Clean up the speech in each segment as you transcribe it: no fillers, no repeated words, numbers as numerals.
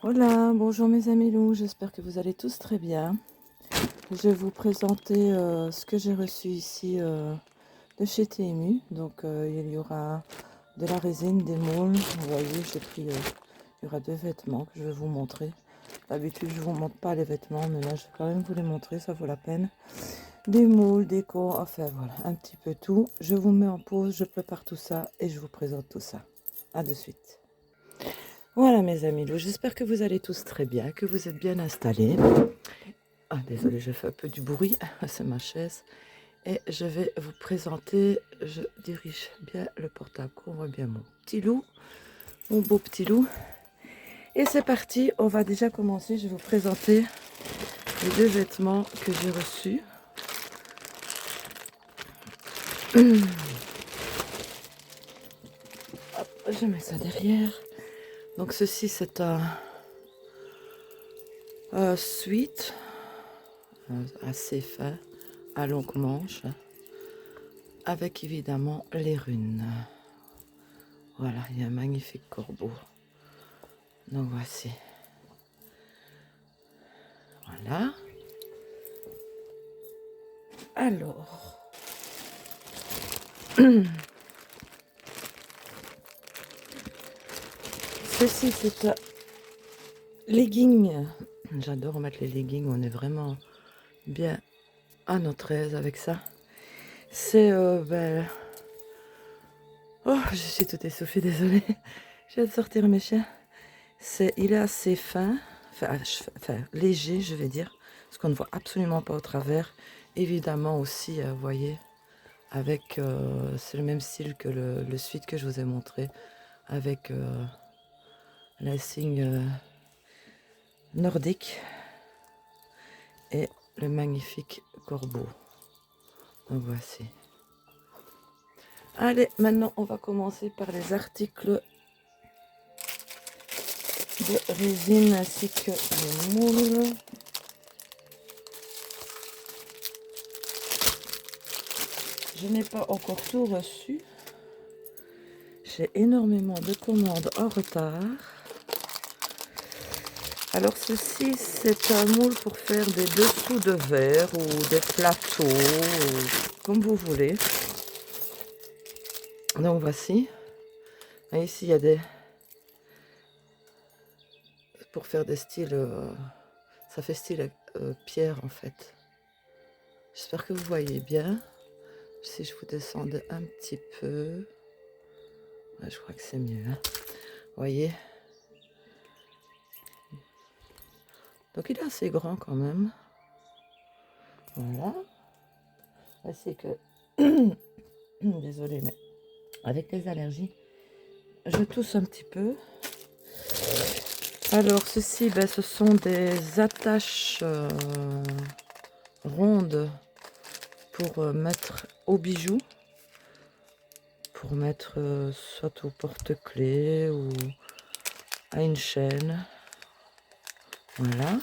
Hola, bonjour mes amis loups, j'espère que vous allez tous très bien. Je vais vous présenter ce que j'ai reçu ici de chez TMU. Donc il y aura de la résine, des moules. Vous voyez, j'ai pris, il y aura deux vêtements que je vais vous montrer. D'habitude je ne vous montre pas les vêtements, mais là je vais quand même vous les montrer, ça vaut la peine. Des moules, des corps, enfin voilà, un petit peu tout. Je vous mets en pause, je prépare tout ça et je vous présente tout ça. A de suite. Voilà mes amis loups, j'espère que vous allez tous très bien, que vous êtes bien installés. Ah désolé, je fais un peu du bruit, c'est ma chaise. Et je vais vous présenter, je dirige bien le portable, qu'on voit bien mon petit loup, mon beau petit loup. Et c'est parti, on va déjà commencer, je vais vous présenter les deux vêtements que j'ai reçus. Hop, je mets ça derrière. Donc ceci c'est un sweat assez fin, à longue manche, avec évidemment les runes. Voilà, il y a un magnifique corbeau. Donc voici. Voilà. Alors. Ceci c'est un legging. J'adore mettre les leggings, on est vraiment bien à notre aise avec ça. C'est oh, je suis tout essoufflée, désolée. Je viens de sortir mes chiens. Il est assez fin, enfin léger, je vais dire, parce qu'on ne voit absolument pas au travers. Évidemment aussi, vous voyez, avec, c'est le même style que le suite que je vous ai montré, avec la signe nordique et le magnifique corbeau. Donc voici. Allez, maintenant on va commencer par les articles de résine ainsi que les moules. Je n'ai pas encore tout reçu. J'ai énormément de commandes en retard. Alors ceci, c'est un moule pour faire des dessous de verre ou des plateaux, comme vous voulez. Donc voici. Et ici, il y a des... pour faire des styles... ça fait style pierre en fait. J'espère que vous voyez bien. Si je vous descendais un petit peu... Ouais, je crois que c'est mieux. Hein. Vous voyez? Donc il est assez grand quand même. Voilà. C'est que... Désolée, mais avec les allergies, je tousse un petit peu. Alors ceci, ben, ce sont des attaches rondes pour mettre aux bijoux. Pour mettre soit au porte-clés ou à une chaîne. Voilà.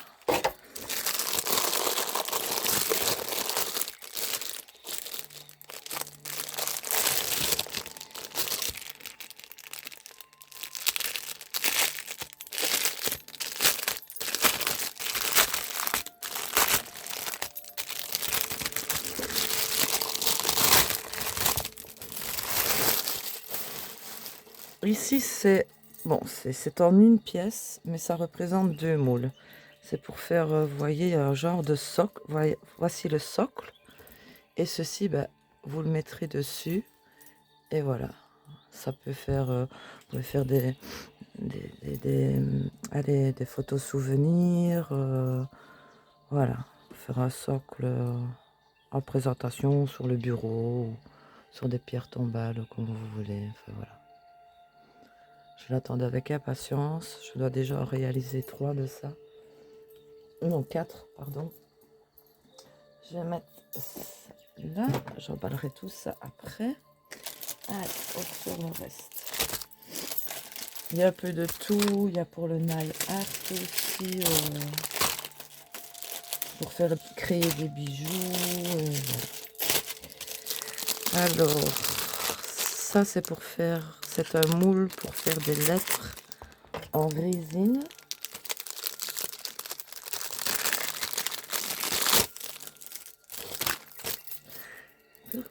Ici, c'est bon, c'est en une pièce, mais ça représente deux moules. C'est pour faire, vous voyez, un genre de socle. Voici le socle. Et ceci, ben, vous le mettrez dessus. Et voilà. Ça peut faire, vous pouvez faire des photos souvenirs. Voilà. Faire un socle en présentation sur le bureau, ou sur des pierres tombales, comme vous voulez. Enfin, voilà. Je l'attendais avec impatience. Je dois déjà en réaliser 3 de ça. Non, 4, pardon. Je vais mettre là. J'emballerai tout ça après. Allez, hop sur le reste. Il y a un peu de tout. Il y a pour le nail art aussi. Pour faire créer des bijoux. Alors, ça c'est pour faire... C'est un moule pour faire des lettres en résine.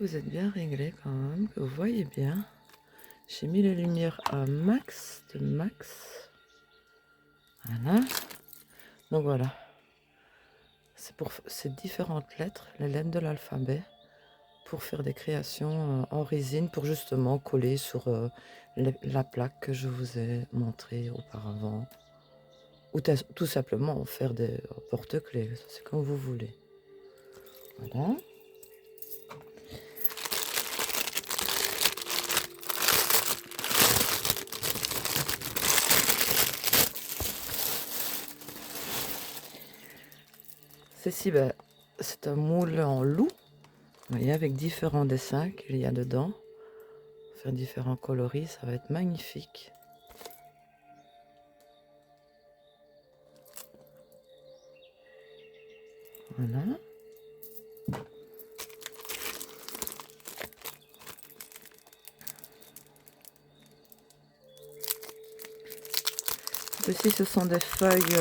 que vous êtes bien réglé quand même, que vous voyez bien. J'ai mis les lumières à max de max. Voilà. Donc voilà. C'est pour ces différentes lettres, les lettres de l'alphabet, pour faire des créations en résine, pour justement coller sur la plaque que je vous ai montrée auparavant. Ou tout simplement faire des porte-clés, c'est comme vous voulez. Voilà. Ceci, ben, c'est un moule en loup, vous voyez, avec différents dessins qu'il y a dedans. Faire différents coloris, ça va être magnifique. Voilà. Ceci, ce sont des feuilles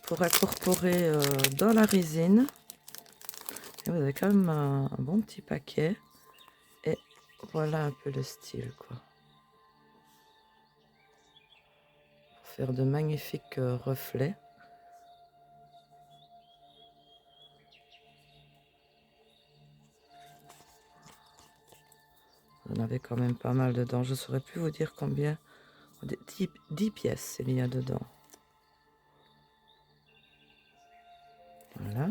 pour incorporer dans la résine. Et vous avez quand même un bon petit paquet. Et voilà un peu le style, quoi. Pour faire de magnifiques reflets. Vous en avez quand même pas mal dedans. Je ne saurais plus vous dire combien. 10 pièces il y a dedans. Voilà.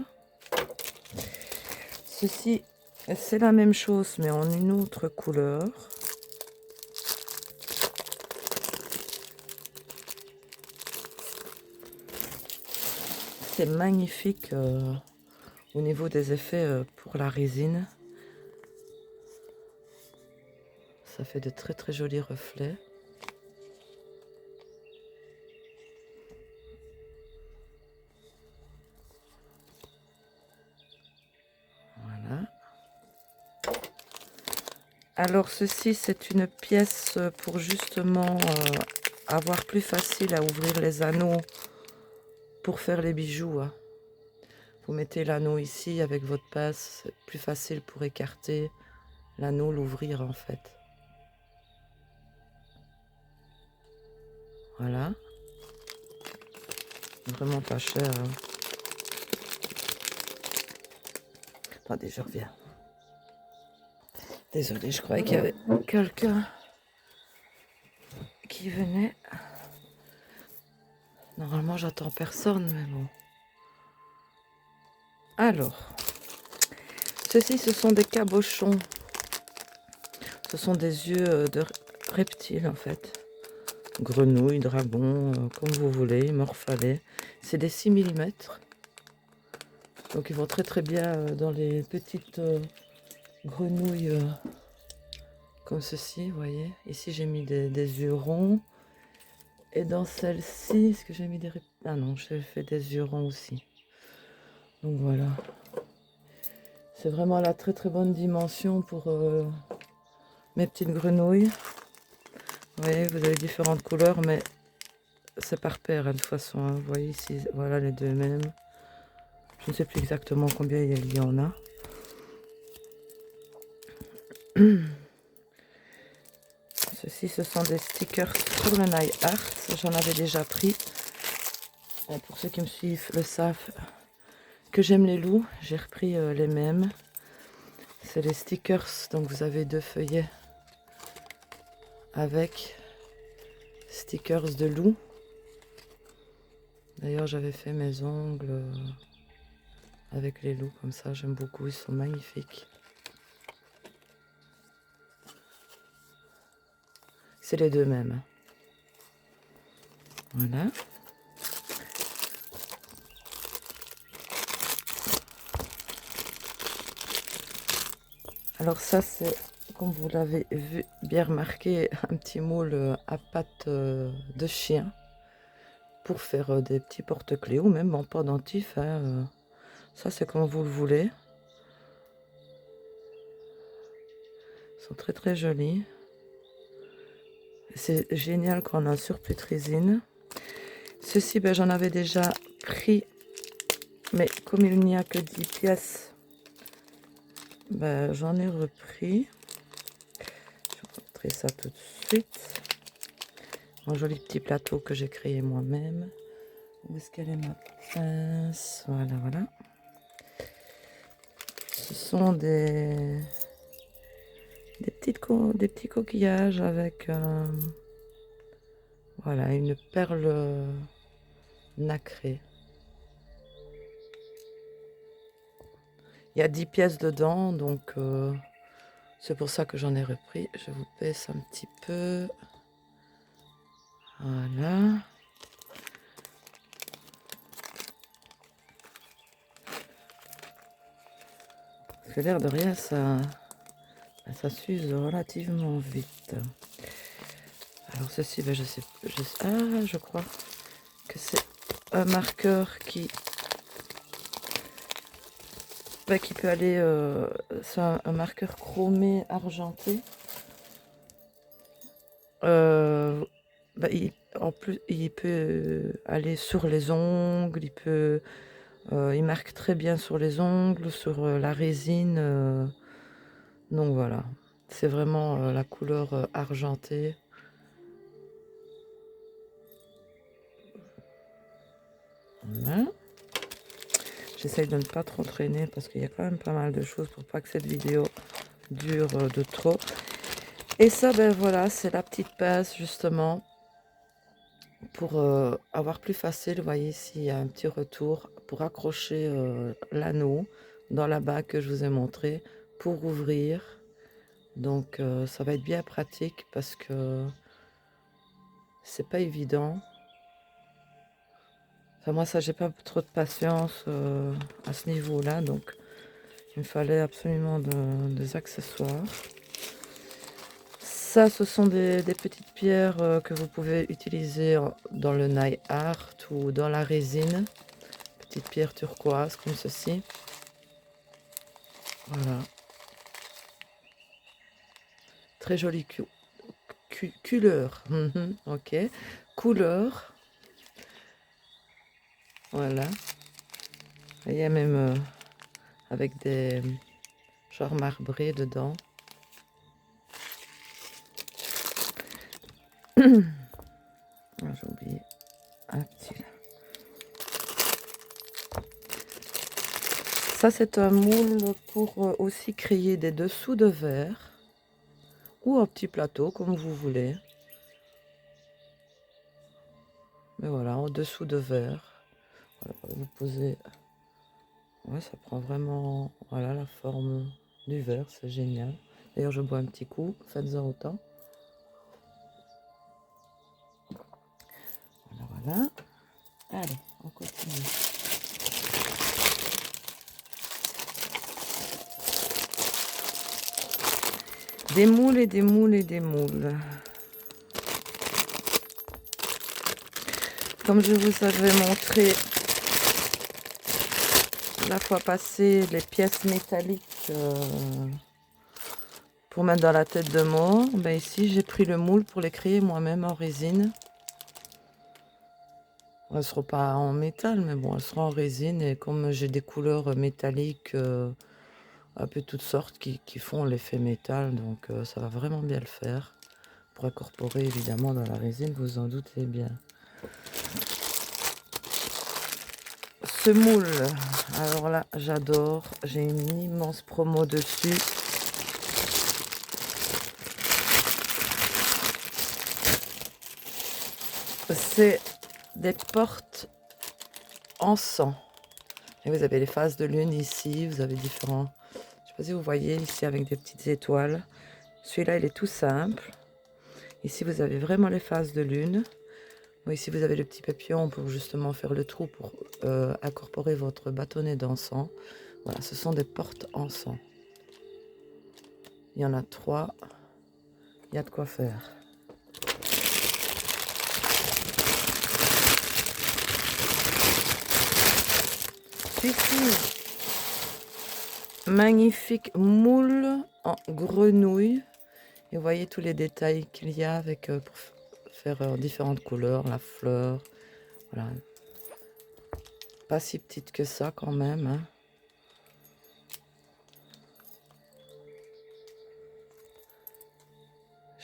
Ceci, c'est la même chose, mais en une autre couleur. C'est magnifique au niveau des effets pour la résine. Ça fait de très très jolis reflets. Voilà. Alors ceci, c'est une pièce pour justement avoir plus facile à ouvrir les anneaux pour faire les bijoux. Hein. Vous mettez l'anneau ici avec votre pince, c'est plus facile pour écarter l'anneau, l'ouvrir en fait. Voilà. Vraiment pas cher. Hein. Attendez, je reviens. Désolée, je croyais qu'il y avait quelqu'un qui venait. Normalement, j'attends personne, mais bon. Alors, ceci, ce sont des cabochons. Ce sont des yeux de reptiles, en fait. Grenouilles, dragons, comme vous voulez, morphalais. C'est des 6 mm. Donc, ils vont très très bien dans les petites grenouilles comme ceci, vous voyez. Ici, j'ai mis des yeux ronds. Et dans celle-ci, est-ce que j'ai mis des... Ah non, j'ai fait des yeux ronds aussi. Donc voilà. C'est vraiment la très très bonne dimension pour mes petites grenouilles. Vous voyez, vous avez différentes couleurs, mais c'est par paire hein, de toute façon. Hein. Vous voyez ici, voilà les deux mêmes. Je ne sais plus exactement combien il y en a. Ceci, ce sont des stickers sur le Nail Art. J'en avais déjà pris. Et pour ceux qui me suivent le savent que j'aime les loups. J'ai repris les mêmes. C'est les stickers. Donc vous avez 2 feuillets avec stickers de loup. D'ailleurs, j'avais fait mes ongles avec les loups comme ça. J'aime beaucoup. Ils sont magnifiques. C'est les deux mêmes. Voilà. Alors ça, c'est, comme vous l'avez vu, bien remarqué, un petit moule à pattes de chien pour faire des petits porte-clés ou même en pendentif. Hein, ça, c'est comme vous le voulez. Ils sont très très jolis. C'est génial quand on a un surplus de résine. Ceci, ben, j'en avais déjà pris, mais comme il n'y a que 10 pièces, ben, j'en ai repris. Je vais vous montrer ça tout de suite. Un joli petit plateau que j'ai créé moi-même. Où est-ce qu'elle est ma pince? Voilà, voilà. Ce sont des petits coquillages avec voilà, une perle nacrée. Il y a 10 pièces dedans, donc c'est pour ça que j'en ai repris. Je vous baisse un petit peu. Voilà. Parce que l'air de rien, ça s'use relativement vite. Alors ceci, ben, je crois que c'est un marqueur qui peut aller, c'est un marqueur chromé argenté. En plus, il peut aller sur les ongles, il marque très bien sur les ongles, sur la résine. Donc voilà, c'est vraiment la couleur argentée. Voilà. J'essaye de ne pas trop traîner parce qu'il y a quand même pas mal de choses pour pas que cette vidéo dure de trop. Et ça, ben voilà, c'est la petite pince justement pour avoir plus facile. Vous voyez ici, il y a un petit retour pour accrocher l'anneau dans la bague que je vous ai montré pour ouvrir. Donc ça va être bien pratique parce que c'est pas évident. Enfin, moi, ça, j'ai pas trop de patience à ce niveau-là, donc il me fallait absolument des accessoires. Ça, ce sont des petites pierres que vous pouvez utiliser dans le nail art ou dans la résine. Petites pierres turquoises comme ceci. Voilà. Très jolie couleur. Ok. Couleur. Voilà. Il y a même avec des genre marbrés dedans. J'ai oublié un petit là. Ça, c'est un moule pour aussi créer des dessous de verre ou un petit plateau comme vous voulez. Mais voilà, en dessous de verre. Voilà, vous posez. Ouais, ça prend vraiment voilà, la forme du verre, c'est génial. D'ailleurs, je bois un petit coup, faites-en autant. Voilà, voilà. Allez, on continue. Des moules et des moules et des moules. Comme je vous avais montré la fois passée, les pièces métalliques pour mettre dans la tête de mort, ben ici j'ai pris le moule pour les créer moi-même en résine. Elles ne seront pas en métal, mais bon, elles seront en résine. Et comme j'ai des couleurs métalliques, un peu toutes sortes qui font l'effet métal, donc ça va vraiment bien le faire. Pour incorporer évidemment dans la résine, vous en doutez bien. Ce moule, alors là, j'adore. J'ai une immense promo dessus. C'est des portes en sang. Et vous avez les phases de lune ici. Vous avez différents... Je ne sais pas si vous voyez ici avec des petites étoiles. Celui-là, il est tout simple. Ici, vous avez vraiment les phases de lune. Bon, ici, vous avez le petit papillon pour justement faire le trou pour incorporer votre bâtonnet d'encens. Voilà, ce sont des portes encens. Il y en a 3. Il y a de quoi faire. Ici, magnifique moule en grenouille. Et vous voyez tous les détails qu'il y a avec pour faire différentes couleurs, la fleur. Voilà. Pas si petite que ça quand même. Hein.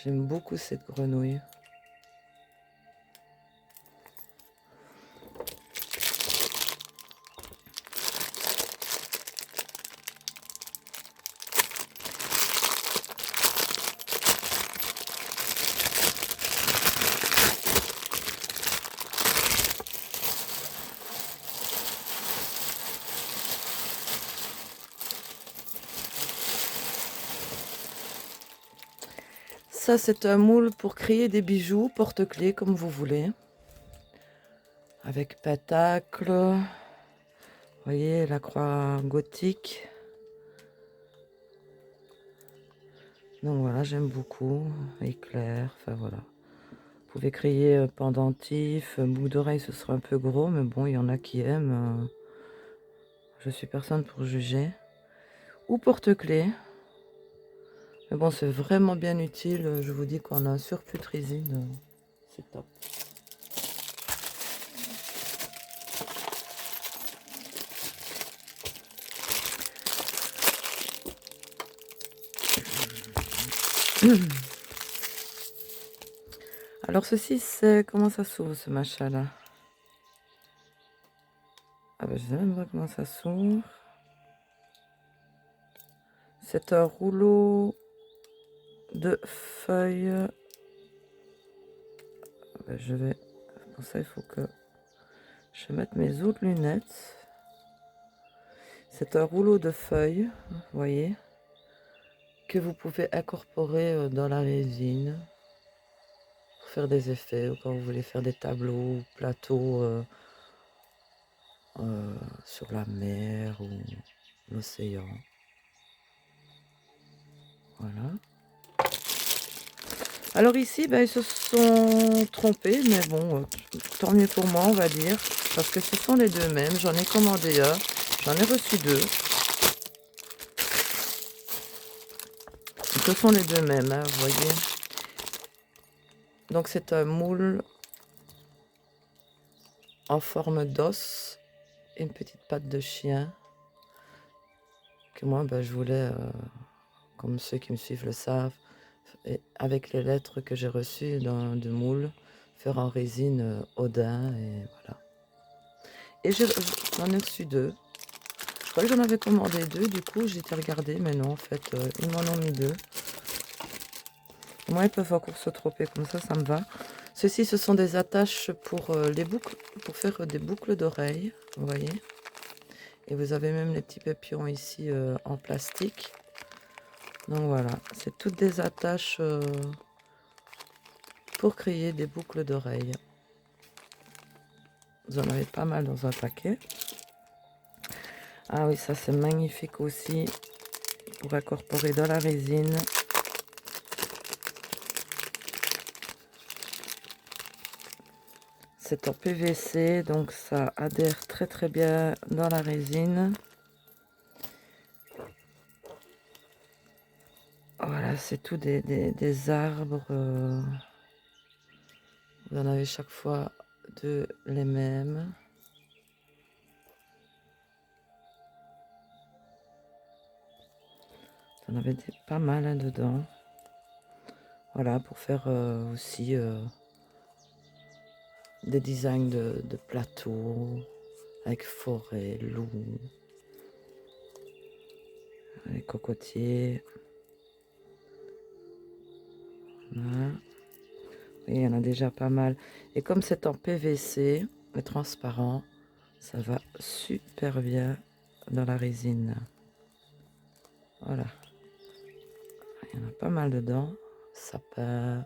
J'aime beaucoup cette grenouille. Ça, c'est un moule pour créer des bijoux, porte-clés, comme vous voulez. Avec pentacle. Vous voyez, la croix gothique. Donc voilà, j'aime beaucoup. Éclair, enfin voilà. Vous pouvez créer pendentif, bout d'oreille, ce sera un peu gros, mais bon, il y en a qui aiment. Je suis personne pour juger. Ou porte-clés. Mais bon, c'est vraiment bien utile. Je vous dis qu'on a un surplus de résine. C'est top. Alors ceci, c'est... Comment ça s'ouvre ce machin-là? Ah ben, je sais même pas comment ça s'ouvre. C'est un rouleau de feuilles. Ben, je vais... Pour ça, il faut que je mette mes autres lunettes. C'est un rouleau de feuilles, vous voyez, que vous pouvez incorporer dans la résine pour faire des effets, ou quand vous voulez faire des tableaux ou plateaux sur la mer ou l'océan. Voilà. Alors ici, ben, ils se sont trompés, mais bon, tant mieux pour moi, on va dire, parce que ce sont les deux mêmes. J'en ai commandé un, j'en ai reçu deux. Ce sont les deux mêmes, hein, vous voyez. Donc c'est un moule en forme d'os et une petite patte de chien que moi, ben, je voulais, comme ceux qui me suivent le savent, et avec les lettres que j'ai reçues de moule, faire en résine Odin, et voilà. Et j'en ai reçu deux. Je crois que j'en avais commandé deux, du coup j'ai été regarder, mais non, en fait, ils m'en ont mis deux. Moi, ils peuvent encore se tromper, comme ça me va. Ceci, ce sont des attaches pour les boucles, pour faire des boucles d'oreilles, vous voyez. Et vous avez même les petits papillons ici en plastique. Donc voilà, c'est toutes des attaches pour créer des boucles d'oreilles. Vous en avez pas mal dans un paquet. Ah oui, ça c'est magnifique aussi pour incorporer dans la résine. C'est en PVC, donc ça adhère très très bien dans la résine. Voilà, c'est tout des arbres. Vous en avez chaque fois deux les mêmes. Vous en avez pas mal hein, dedans. Voilà, pour faire aussi des designs de plateaux avec forêt, loup, les cocotiers. Voilà. Et il y en a déjà pas mal. Et comme c'est en PVC, et transparent, ça va super bien dans la résine. Voilà. Il y en a pas mal dedans. Sapin.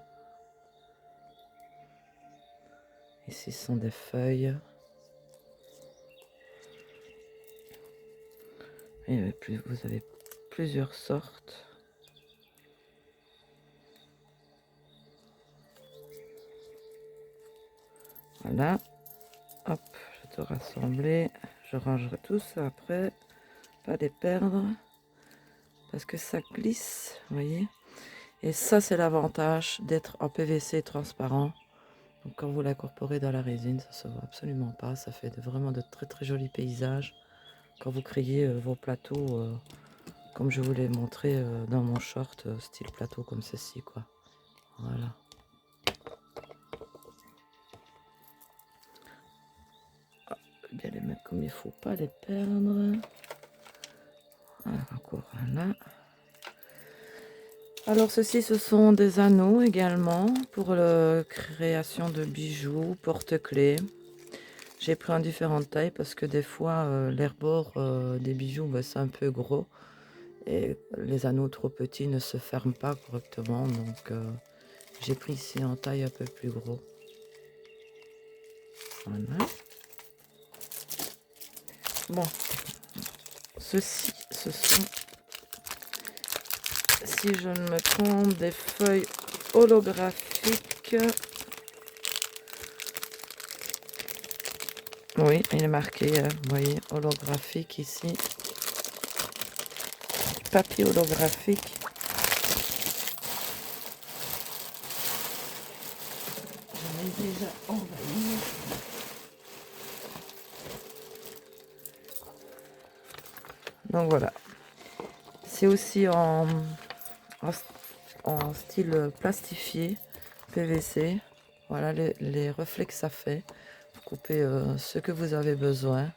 Ici, ce sont des feuilles. Et vous avez plusieurs sortes. Voilà. Hop, je vais tout rassembler. Je rangerai tout ça après. Pas les perdre. Parce que ça glisse, vous voyez. Et ça, c'est l'avantage d'être en PVC transparent. Donc quand vous l'incorporez dans la résine, ça se voit absolument pas. Ça fait vraiment de très très jolis paysages. Quand vous créez vos plateaux, comme je vous l'ai montré dans mon short, style plateau comme ceci, quoi. Voilà. Ah, bien les mettre comme il faut, pas les perdre. Voilà, encore un là. Alors ceci, ce sont des anneaux également pour la création de bijoux, porte-clés. J'ai pris en différentes tailles parce que des fois, les rebords des bijoux, bah, c'est un peu gros. Et les anneaux trop petits ne se ferment pas correctement. Donc j'ai pris ici en taille un peu plus gros. Voilà. Bon, ceci, ce sont, si je ne me trompe, des feuilles holographiques. Oui, il est marqué, vous voyez, holographique ici. Papier holographique. J'en ai déjà envahi. Donc voilà. C'est aussi en style plastifié, PVC. Voilà les reflets que ça fait. Vous coupez ce que vous avez besoin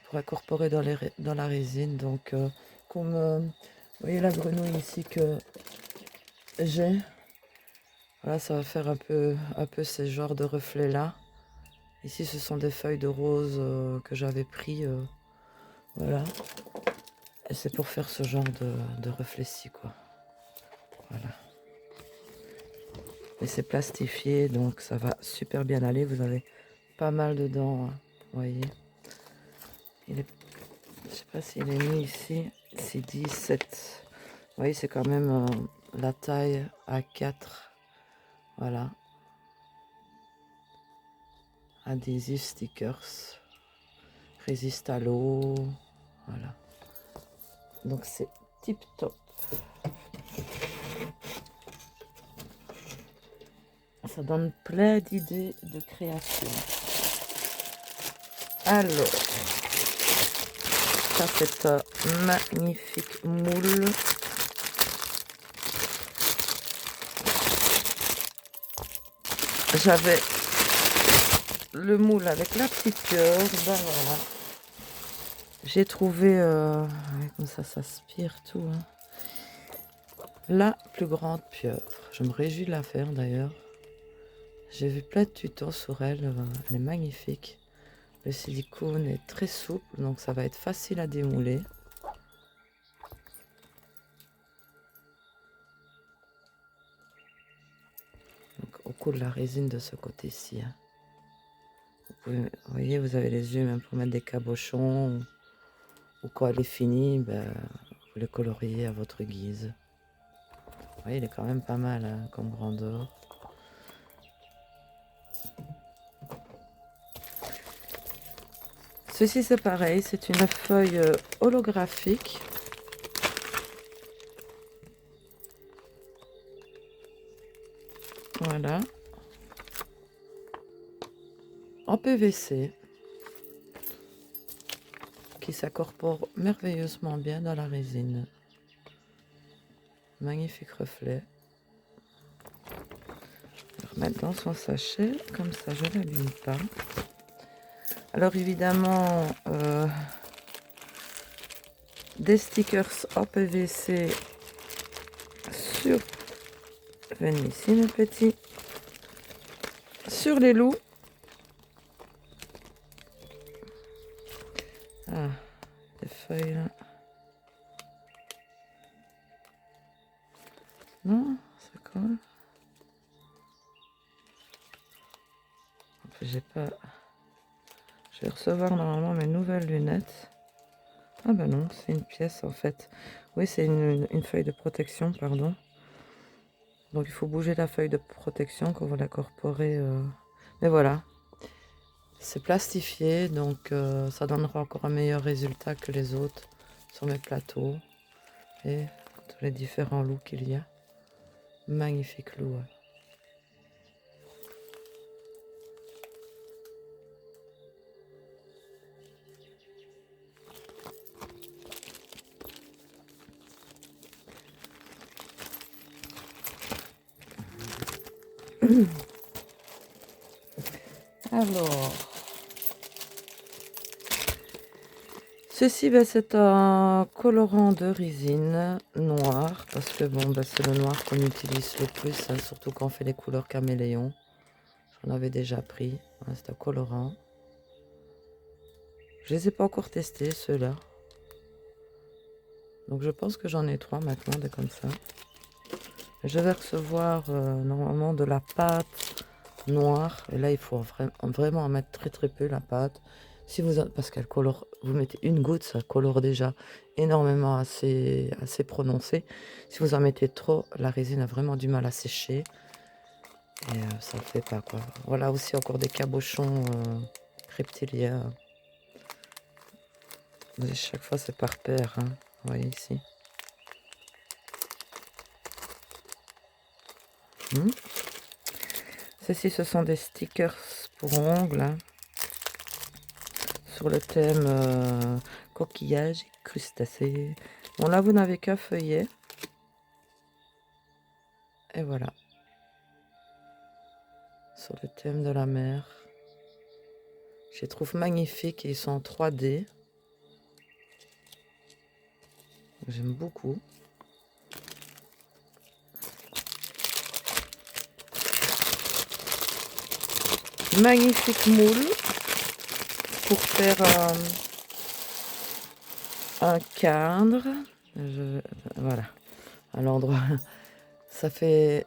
pour incorporer dans la résine. Donc, comme vous voyez la grenouille ici que j'ai, voilà, ça va faire un peu ces genres de reflets là. Ici, ce sont des feuilles de rose que j'avais pris, voilà. Et c'est pour faire ce genre de reflets-ci, quoi. Voilà. Et c'est plastifié, donc ça va super bien aller. Vous avez pas mal dedans, hein, vous voyez. Je sais pas s'il est mis ici. C'est 17. Vous voyez, c'est quand même la taille A4. Voilà. Adhésif stickers. Résiste à l'eau. Voilà. Donc c'est tip top. Ça donne plein d'idées de création. Alors, ça c'est un magnifique moule. J'avais le moule avec la petite pieuvre. Ben voilà. J'ai trouvé, comme ça s'aspire tout. Hein. La plus grande pieuvre. Je me réjouis de la faire d'ailleurs. J'ai vu plein de tutos sur elle. Elle est magnifique. Le silicone est très souple, donc ça va être facile à démouler. Donc, au coup de la résine de ce côté-ci. Hein. Vous voyez, vous avez les yeux même pour mettre des cabochons. Ou quand elle est finie, ben, vous les coloriez à votre guise. Vous voyez, il est quand même pas mal hein, comme grandeur. Ceci c'est pareil, c'est une feuille holographique. Voilà. En PVC. Qui s'incorpore merveilleusement bien dans la résine. Magnifique reflet. Je vais remettre dans son sachet, comme ça je ne l'abîme pas. Alors évidemment, des stickers en PVC sur, venez ici mes petits, sur les loups. Ah, des feuilles là. Non, ça colle. J'ai pas. Je vais recevoir normalement mes nouvelles lunettes. Ah bah non, c'est une pièce en fait. Oui, c'est une feuille de protection, pardon. Donc il faut bouger la feuille de protection quand vous l'incorporez. Mais voilà, c'est plastifié, donc ça donnera encore un meilleur résultat que les autres sur mes plateaux. Et tous les différents looks qu'il y a. Magnifique look. Ouais. Alors, ceci, ben, c'est un colorant de résine noir, parce que bon, ben, c'est le noir qu'on utilise le plus, hein, surtout quand on fait les couleurs caméléon. J'en avais déjà pris. Voilà, c'est un colorant. Je les ai pas encore testés, ceux-là. Donc je pense que j'en ai 3 maintenant, des comme ça. Je vais recevoir normalement de la pâte noire. Et là, il faut vraiment en mettre très très peu, la pâte. Si vous, parce qu'elle colore, vous mettez une goutte, ça colore déjà énormément, assez prononcé. Si vous en mettez trop, la résine a vraiment du mal à sécher. Et ça ne le fait pas, quoi. Voilà aussi encore des cabochons reptiliens. Et chaque fois, c'est par paire, hein. Vous voyez ici. Ceci, ce sont des stickers pour ongles, hein, sur le thème coquillage et crustacés. Bon, là, vous n'avez qu'un feuillet. Et voilà. Sur le thème de la mer. Je les trouve magnifiques et ils sont en 3D. J'aime beaucoup. Magnifique moule pour faire un cadre. Voilà, à l'endroit. Ça fait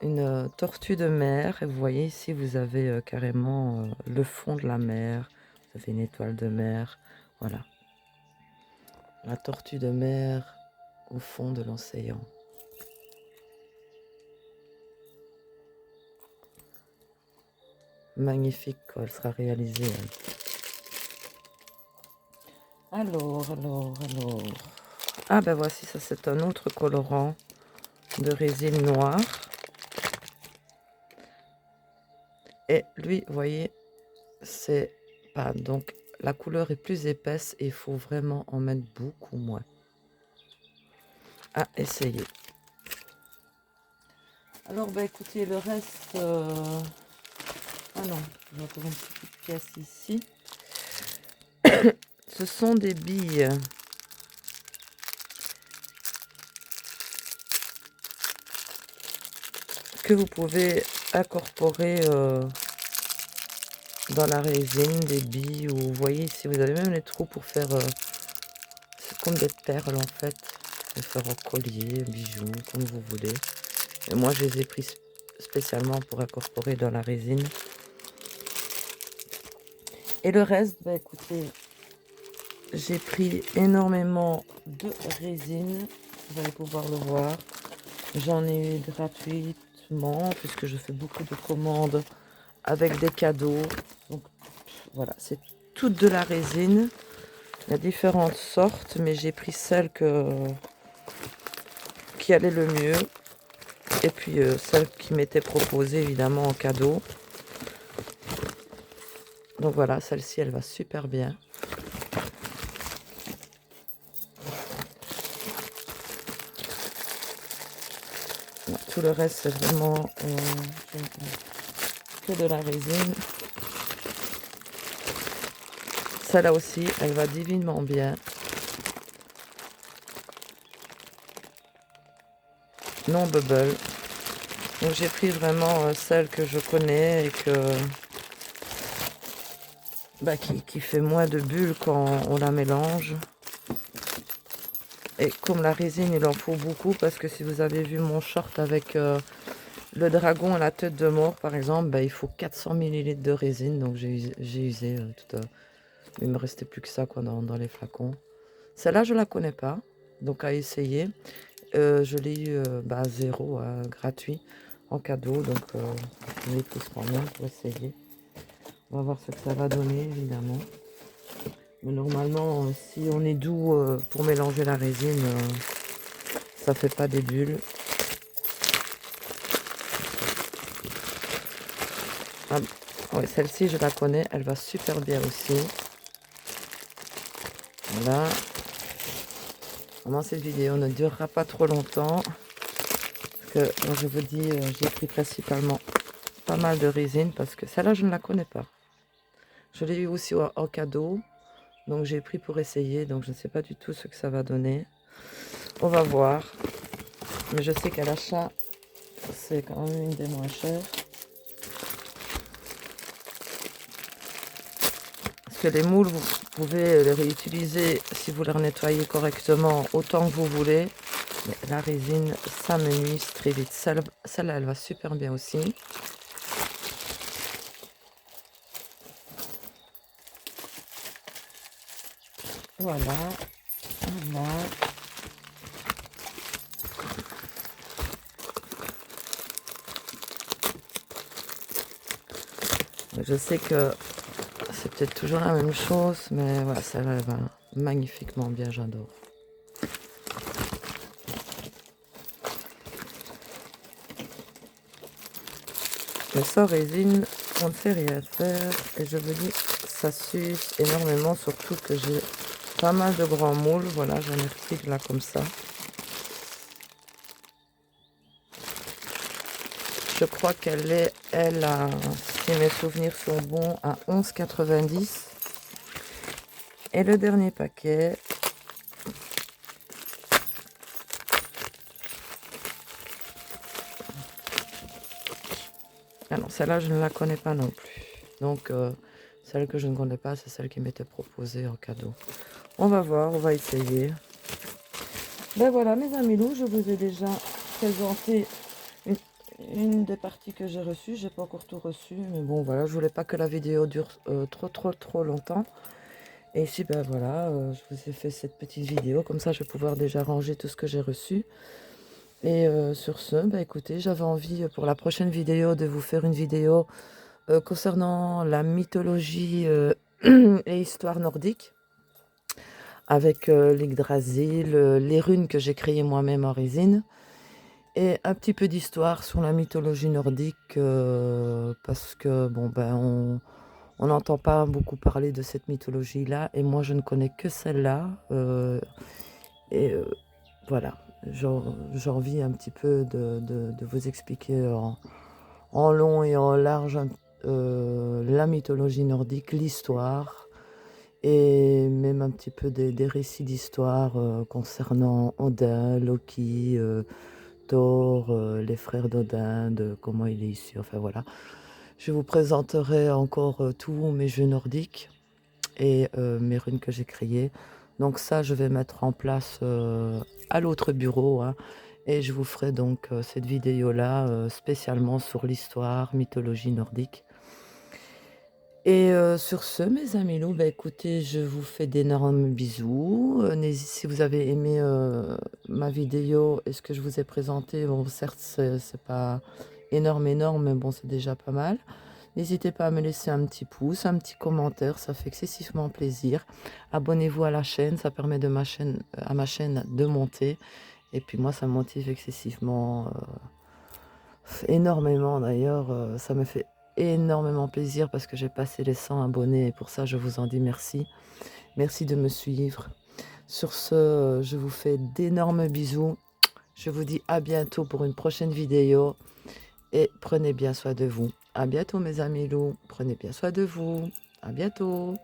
une tortue de mer. Et vous voyez ici, vous avez carrément le fond de la mer. Vous avez une étoile de mer. Voilà. La tortue de mer au fond de l'océan. Magnifique quand elle sera réalisée. Alors. Ah ben voici, ça c'est un autre colorant de résine noire. Et lui, vous voyez, c'est pas... Donc la couleur est plus épaisse et il faut vraiment en mettre beaucoup moins. À essayer. Alors ben écoutez, le reste... Ah non, je vais encore une petite pièce ici. Ce sont des billes. Que vous pouvez incorporer dans la résine, des billes, ou vous voyez si vous avez même les trous pour faire c'est comme des perles en fait, pour faire un collier, bijoux, comme vous voulez. Et moi je les ai pris spécialement pour incorporer dans la résine. Et le reste, bah écoutez, j'ai pris énormément de résine, vous allez pouvoir le voir. J'en ai eu gratuitement puisque je fais beaucoup de commandes avec des cadeaux. Donc voilà, c'est toute de la résine. Il y a différentes sortes, mais j'ai pris celle qui allait le mieux. Et puis celle qui m'était proposée évidemment en cadeau. Donc voilà, celle-ci elle va super bien. Tout le reste c'est vraiment que de la résine. Celle-là aussi, elle va divinement bien. Non bubble. Donc j'ai pris vraiment celle que je connais et que qui fait moins de bulles quand on la mélange. Et comme la résine, il en faut beaucoup parce que si vous avez vu mon short avec le dragon et la tête de mort par exemple, il faut 400 ml de résine. Donc j'ai usé tout. Il me restait plus que ça quoi dans les flacons. Celle-là je la connais pas, donc à essayer. Je l'ai eu à 0, gratuit, en cadeau. Donc je l'ai prise quand même pour essayer. On va voir ce que ça va donner évidemment. Mais normalement, si on est doux pour mélanger la résine, ça fait pas des bulles. Ah, ouais, celle-ci, je la connais, elle va super bien aussi. Voilà. Vraiment, cette vidéo ne durera pas trop longtemps. Parce que, je vous dis, j'ai pris principalement pas mal de résine parce que celle-là, je ne la connais pas. Je l'ai eu aussi en cadeau, donc j'ai pris pour essayer, donc je ne sais pas du tout ce que ça va donner. On va voir, mais je sais qu'à l'achat, c'est quand même une des moins chères. Parce que les moules, vous pouvez les réutiliser si vous les nettoyez correctement autant que vous voulez. Mais la résine, ça me nuise très vite. Celle-là, elle va super bien aussi. Voilà. Voilà. Je sais que c'est peut-être toujours la même chose, mais voilà, celle-là, elle va magnifiquement bien, j'adore. Mais sans résine, on ne sait rien faire. Et je vous dis, ça s'use énormément, surtout que j'ai pas mal de grands moules. Voilà, j'en ai repris là comme ça. Je crois qu'elle est, elle, si mes souvenirs sont bons, à 11,90. Et le dernier paquet, ah non, celle-là, je ne la connais pas non plus. Donc, celle que je ne connais pas, c'est celle qui m'était proposée en cadeau. On va voir, on va essayer. Ben voilà, mes amis loups, je vous ai déjà présenté une des parties que j'ai reçues. J'ai pas encore tout reçu, mais bon, voilà, je voulais pas que la vidéo dure trop longtemps. Et ici, ben voilà, je vous ai fait cette petite vidéo. Comme ça, je vais pouvoir déjà ranger tout ce que j'ai reçu. Et sur ce, bah écoutez, j'avais envie pour la prochaine vidéo de vous faire une vidéo concernant la mythologie et histoire nordique, avec l'Yggdrasil, les runes que j'ai créées moi-même en résine, et un petit peu d'histoire sur la mythologie nordique, parce que bon ben on n'entend pas beaucoup parler de cette mythologie-là, et moi je ne connais que celle-là, et voilà. J'ai envie un petit peu de vous expliquer en long et en large la mythologie nordique, l'histoire, et même un petit peu des récits d'histoire concernant Odin, Loki, Thor, les frères d'Odin, de comment il est issu, enfin voilà. Je vous présenterai encore tous mes jeux nordiques et mes runes que j'ai créées. Donc ça, je vais mettre en place à l'autre bureau, hein, et je vous ferai donc cette vidéo-là spécialement sur l'histoire, mythologie nordique. Et sur ce, mes amis loups, bah, écoutez, je vous fais d'énormes bisous. Si vous avez aimé ma vidéo et ce que je vous ai présenté, bon, certes, c'est pas énorme, mais bon, c'est déjà pas mal. N'hésitez pas à me laisser un petit pouce, un petit commentaire, ça fait excessivement plaisir. Abonnez-vous à la chaîne, ça permet à ma chaîne de monter. Et puis moi, ça me motive excessivement, énormément d'ailleurs. Ça me fait énormément plaisir parce que j'ai passé les 100 abonnés et pour ça, je vous en dis merci. Merci de me suivre. Sur ce, je vous fais d'énormes bisous. Je vous dis à bientôt pour une prochaine vidéo et prenez bien soin de vous. À bientôt mes amis loups, prenez bien soin de vous. À bientôt.